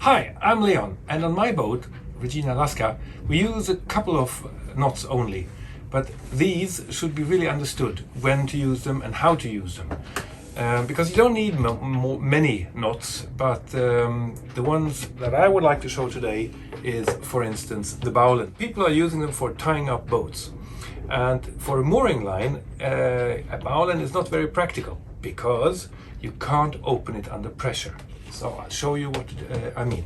Hi, I'm Leon, and on my boat, Regina Laska, we use a couple of knots only, but these should be really understood when to use them and how to use them. Because you don't need many knots, but the ones that I would like to show today is, for instance, the bowline. People are using them for tying up boats, and for a mooring line, a bowline is not very practical because you can't open it under pressure. So I'll show you what I mean.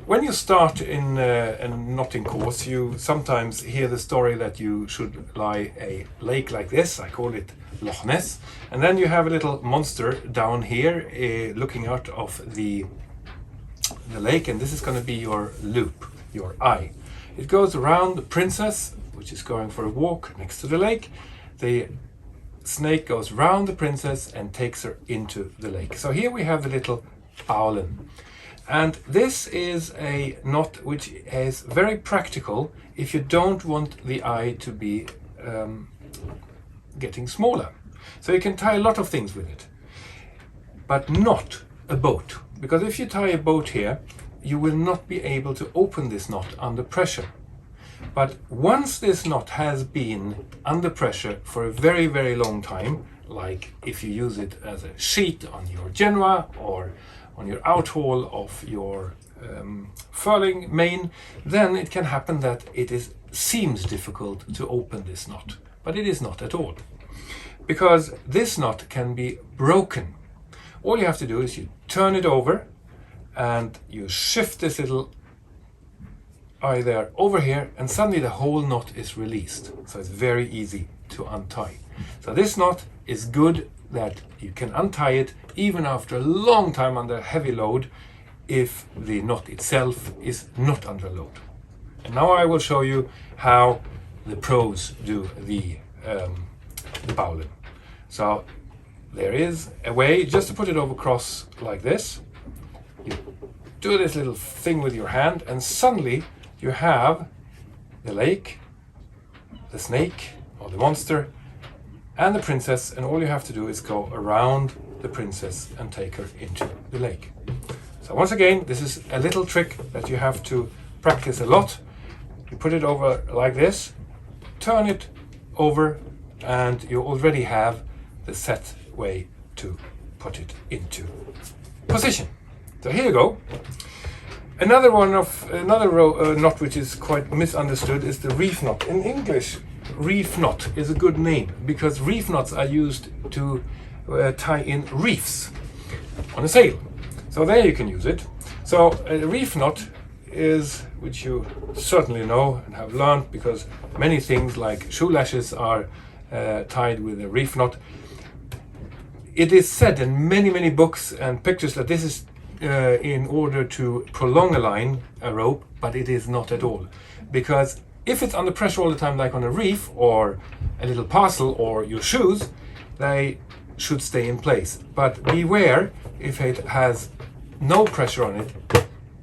When you start in a knotting course, you sometimes hear the story that you should lie a lake like this. I call it Loch Ness. And then you have a little monster down here looking out of the lake, and this is going to be your loop, your eye. It goes around the princess, which is going for a walk next to the lake. The snake goes round the princess and takes her into the lake. So here we have the little bowline, and this is a knot which is very practical if you don't want the eye to be getting smaller. So you can tie a lot of things with it, but not a boat, because if you tie a boat here, you will not be able to open this knot under pressure. But once this knot has been under pressure for a very, very long time, like if you use it as a sheet on your Genoa or on your outhaul of your furling main, then it can happen that seems difficult to open this knot. But it is not at all, because this knot can be broken. All you have to do is you turn it over and you shift this little eye there over here, and suddenly the whole knot is released. So it's very easy to untie. So this knot is good that you can untie it even after a long time under heavy load if the knot itself is not under load. And now I will show you how the pros do the bowline. So there is a way just to put it over across like this. You do this little thing with your hand, and suddenly you have the lake, the snake or the monster, and the princess, and all you have to do is go around the princess and take her into the lake. So once again, this is a little trick that you have to practice a lot. You put it over like this, turn it over, and you already have the set way to put it into position. So here you go. Another knot which is quite misunderstood is the reef knot. In English, reef knot is a good name because reef knots are used to tie in reefs on a sail. So there you can use it. So a reef knot is, which you certainly know and have learned, because many things like shoe lashes are tied with a reef knot. It is said in many books and pictures that this is in order to prolong a rope, but it is not at all, because if it's under pressure all the time, like on a reef or a little parcel or your shoes, they should stay in place. But beware, if it has no pressure on it,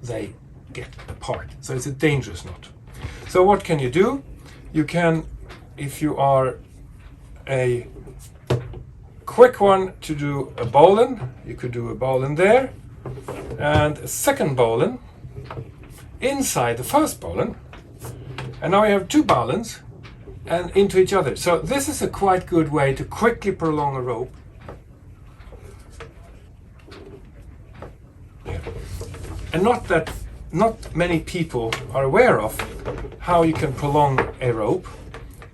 they get apart. So it's a dangerous knot. So what can you do? You can, if you are a quick one to do a bowline, you could do a bowline there, and a second bowline inside the first bowline, and now we have two bowlines and into each other. So this is a quite good way to quickly prolong a rope. Yeah. And not many people are aware of how you can prolong a rope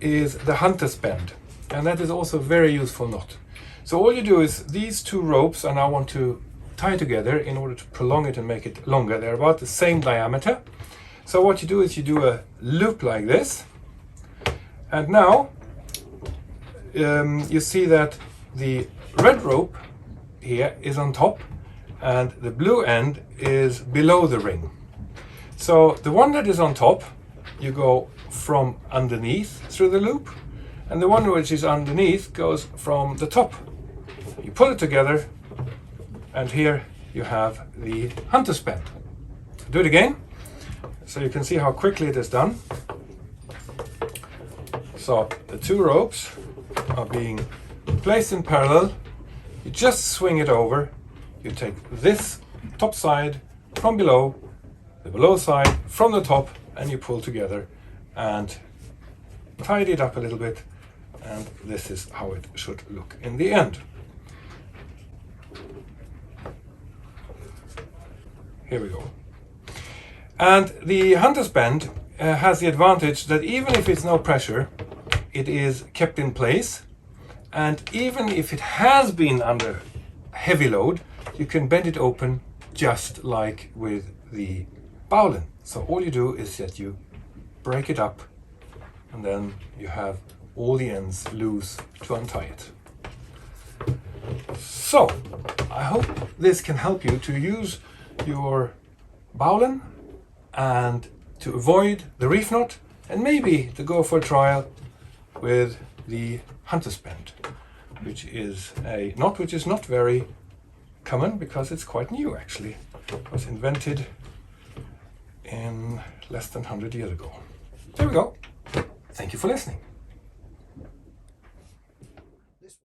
is the hunter's bend, and that is also a very useful knot. So all you do is these two ropes, and I want to tie together in order to prolong it and make it longer. They're about the same diameter. So what you do is you do a loop like this, and now you see that the red rope here is on top and the blue end is below the ring. So the one that is on top, you go from underneath through the loop, and the one which is underneath goes from the top. You pull it together, and here you have the hunter's bend. Do it again, so you can see how quickly it is done. So the two ropes are being placed in parallel. You just swing it over. You take this top side, from below, the below side from the top, and you pull together and tidy it up a little bit, and this is how it should look in the end. Here we go. And the hunter's bend has the advantage that even if it's no pressure, it is kept in place, and even if it has been under heavy load, you can bend it open just like with the bowline. So all you do is that you break it up, and then you have all the ends loose to untie it. So I hope this can help you to use your bowline and to avoid the reef knot, and maybe to go for a trial with the hunter's bend, which is a knot which is not very common because it's quite new actually. It was invented in less than 100 years ago. There we go. Thank you for listening.